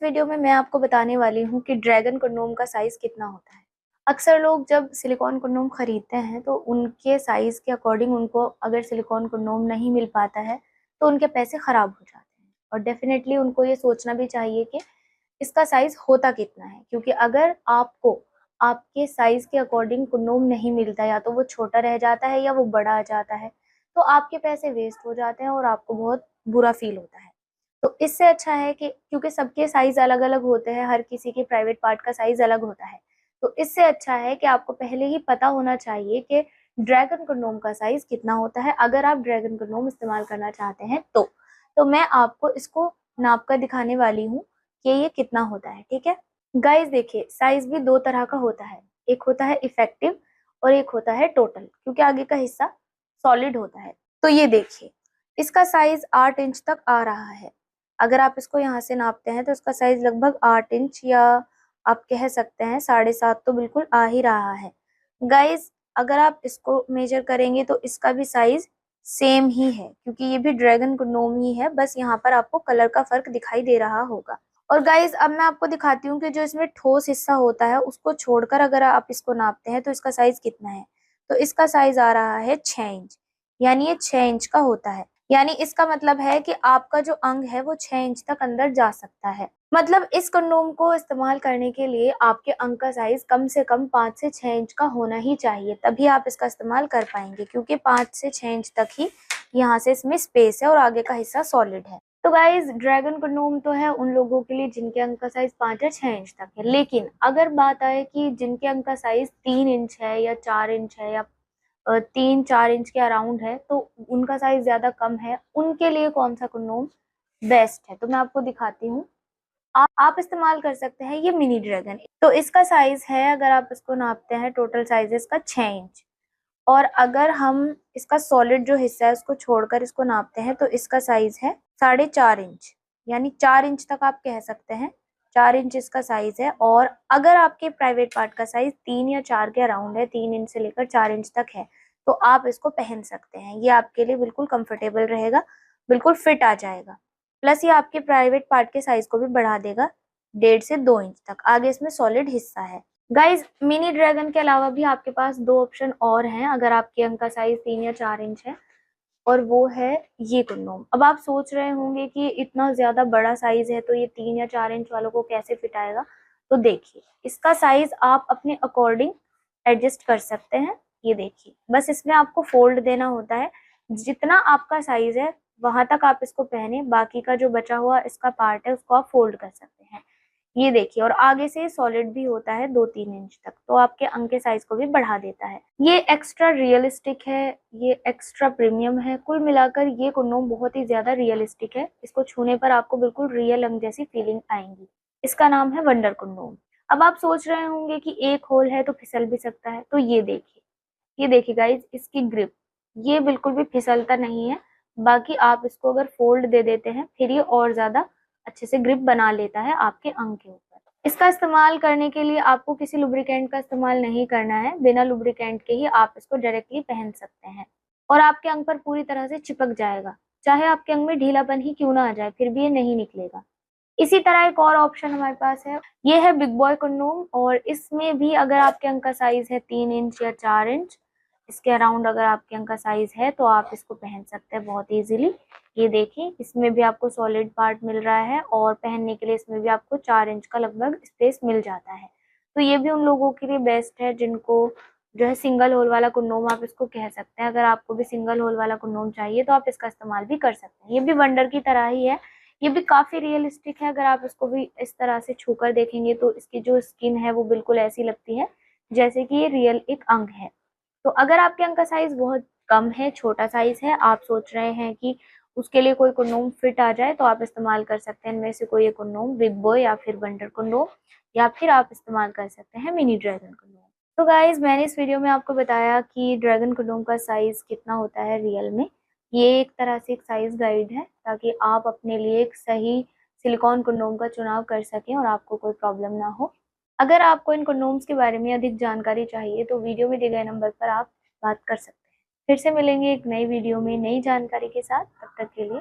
Video में मैं आपको बताने वाली हूँ कि ड्रैगन कंडोम का साइज कितना होता है। अक्सर लोग जब सिलिकॉन कंडोम खरीदते हैं तो उनके साइज के अकॉर्डिंग उनको अगर सिलिकॉन कंडोम नहीं मिल पाता है तो उनके पैसे खराब हो जाते हैं। और डेफिनेटली उनको ये सोचना भी चाहिए कि इसका साइज होता कितना है, क्योंकि अगर आपको आपके साइज के अकॉर्डिंग कंडोम नहीं मिलता, या तो वो छोटा रह जाता है या वो बड़ा आ जाता है, तो आपके पैसे वेस्ट हो जाते हैं और आपको बहुत बुरा फील होता है। तो इससे अच्छा है कि क्योंकि सबके साइज अलग अलग होते हैं, हर किसी के प्राइवेट पार्ट का साइज अलग होता है, तो इससे अच्छा है कि आपको पहले ही पता होना चाहिए कि ड्रैगन कंडोम का साइज कितना होता है। अगर आप ड्रैगन कंडोम इस्तेमाल करना चाहते हैं तो मैं आपको इसको नाप कर दिखाने वाली हूँ कि ये कितना होता है। ठीक है गाइस, देखिए साइज भी दो तरह का होता है, एक होता है इफेक्टिव और एक होता है टोटल, क्योंकि आगे का हिस्सा सॉलिड होता है। तो ये देखिए, इसका साइज 8 इंच तक आ रहा है। अगर आप इसको यहाँ से नापते हैं तो इसका साइज लगभग 8 इंच, या आप कह सकते हैं 7.5 तो बिल्कुल आ ही रहा है। गाइज, अगर आप इसको मेजर करेंगे तो इसका भी साइज सेम ही है, क्योंकि ये भी ड्रैगन कंडोम ही है, बस यहाँ पर आपको कलर का फर्क दिखाई दे रहा होगा। और गाइज, अब मैं आपको दिखाती हूँ कि जो इसमें ठोस हिस्सा होता है उसको छोड़कर अगर आप इसको नापते हैं तो इसका साइज कितना है। तो इसका साइज आ रहा है 6 इंच, यानी ये 6 इंच का होता है। यानी इसका मतलब है कि आपका जो अंग है वो 6 इंच तक अंदर जा सकता है। मतलब इस कंडोम को इस्तेमाल करने के लिए आपके अंग का साइज कम से कम 5 से 6 इंच का होना ही चाहिए, तभी आप इसका इस्तेमाल कर पाएंगे, क्योंकि 5 से 6 इंच तक ही यहाँ से इसमें स्पेस है और आगे का हिस्सा सॉलिड है। तो गाइज, ड्रैगन कंडोम तो है उन लोगों के लिए जिनके अंग का साइज 5 या 6 इंच तक है, लेकिन अगर बात आए कि जिनके अंग का साइज 3 इंच है या 4 इंच है या 3-4 इंच के अराउंड है, तो उनका साइज ज्यादा कम है, उनके लिए कौन सा कंडोम बेस्ट है तो मैं आपको दिखाती हूँ। आप इस्तेमाल कर सकते हैं ये मिनी ड्रैगन। तो इसका साइज है, अगर आप इसको नापते हैं, टोटल साइज है इसका 6 इंच। और अगर हम इसका सॉलिड जो हिस्सा है उसको छोड़कर इसको नापते हैं तो इसका साइज है 4.5 इंच, यानी 4 इंच तक आप कह सकते हैं। 4 इंच इसका साइज है। और अगर आपके प्राइवेट पार्ट का साइज 3 या 4 के अराउंड है, 3 इंच से लेकर 4 इंच तक है, तो आप इसको पहन सकते हैं। ये आपके लिए बिल्कुल कंफर्टेबल रहेगा, बिल्कुल फिट आ जाएगा। प्लस ये आपके प्राइवेट पार्ट के साइज को भी बढ़ा देगा 1.5 से 2 इंच तक। आगे इसमें सॉलिड हिस्सा है। गाइज, मिनी ड्रैगन के अलावा भी आपके पास 2 ऑप्शन और हैं अगर आपके अंग का साइज 3 या 4 इंच है, और वो है ये कंडोम। अब आप सोच रहे होंगे कि इतना ज्यादा बड़ा साइज है तो ये 3 या 4 इंच वालों को कैसे फिट आएगा। तो देखिए, इसका साइज आप अपने अकॉर्डिंग एडजस्ट कर सकते हैं। ये देखिए, बस इसमें आपको फोल्ड देना होता है, जितना आपका साइज है वहां तक आप इसको पहने, बाकी का जो बचा हुआ इसका पार्ट है उसको आप फोल्ड कर सकते हैं। ये देखिए, और आगे से सॉलिड भी होता है 2-3 इंच तक, तो आपके अंग के साइज को भी बढ़ा देता है। ये एक्स्ट्रा रियलिस्टिक है, ये एक्स्ट्रा प्रीमियम है। कुल मिलाकर ये कंडोम बहुत ही ज्यादा रियलिस्टिक है। इसको छूने पर आपको बिल्कुल रियल अंग जैसी फीलिंग आएंगी। इसका नाम है वंडर कंडोम। अब आप सोच रहे होंगे कि एक होल है तो फिसल भी सकता है, तो ये देखिए गाइज, इसकी ग्रिप ये बिल्कुल भी फिसलता नहीं है। बाकी आप इसको अगर फोल्ड दे देते हैं फिर ये और ज्यादा अच्छे से ग्रिप बना लेता है आपके अंग के ऊपर। इसका इस्तेमाल करने के लिए आपको किसी लुब्रिकेंट का इस्तेमाल नहीं करना है, बिना लुब्रिकेंट के ही आप इसको डायरेक्टली पहन सकते हैं और आपके अंग पर पूरी तरह से चिपक जाएगा। चाहे आपके अंग में ढीलापन ही क्यों ना आ जाए, फिर भी ये नहीं निकलेगा। इसी तरह एक और ऑप्शन हमारे पास है, ये है बिग बॉय कंडोम। और इसमें भी अगर आपके अंग का साइज है 3 इंच या 4 इंच, इसके अराउंड अगर आपके अंग का साइज है तो आप इसको पहन सकते हैं बहुत इजीली। ये देखिए, इसमें भी आपको सॉलिड पार्ट मिल रहा है और पहनने के लिए इसमें भी आपको 4 इंच का लगभग स्पेस मिल जाता है। तो ये भी उन लोगों के लिए बेस्ट है जिनको जो है सिंगल होल वाला कंडोम, आप इसको कह सकते हैं। अगर आपको भी सिंगल होल वाला कंडोम चाहिए तो आप इसका इस्तेमाल भी कर सकते हैं। ये भी वंडर की तरह ही है, ये भी काफी रियलिस्टिक है। अगर आप इसको भी इस तरह से छूकर देखेंगे तो इसकी जो स्किन है वो बिल्कुल ऐसी लगती है जैसे कि ये रियल एक अंग है। तो अगर आपके अंग का साइज बहुत कम है, छोटा साइज है, आप सोच रहे हैं कि उसके लिए कोई कंडोम फिट आ जाए, तो आप इस्तेमाल कर सकते हैं इनमें से कोई एक कंडोम, बिग बॉय या फिर वंडर कंडोम, या फिर आप इस्तेमाल कर सकते हैं मिनी ड्रैगन कंडोम। तो गाइज, मैंने इस वीडियो में आपको बताया कि ड्रैगन कंडोम का साइज कितना होता है रियल में। ये एक तरह से एक साइज गाइड है ताकि आप अपने लिए एक सही सिलिकॉन कंडोम का चुनाव कर सकें और आपको कोई प्रॉब्लम ना हो। अगर आपको इन कंडोम्स के बारे में अधिक जानकारी चाहिए तो वीडियो में दिए गए नंबर पर आप बात कर सकते हैं। फिर से मिलेंगे एक नई वीडियो में नई जानकारी के साथ, तब तक के लिए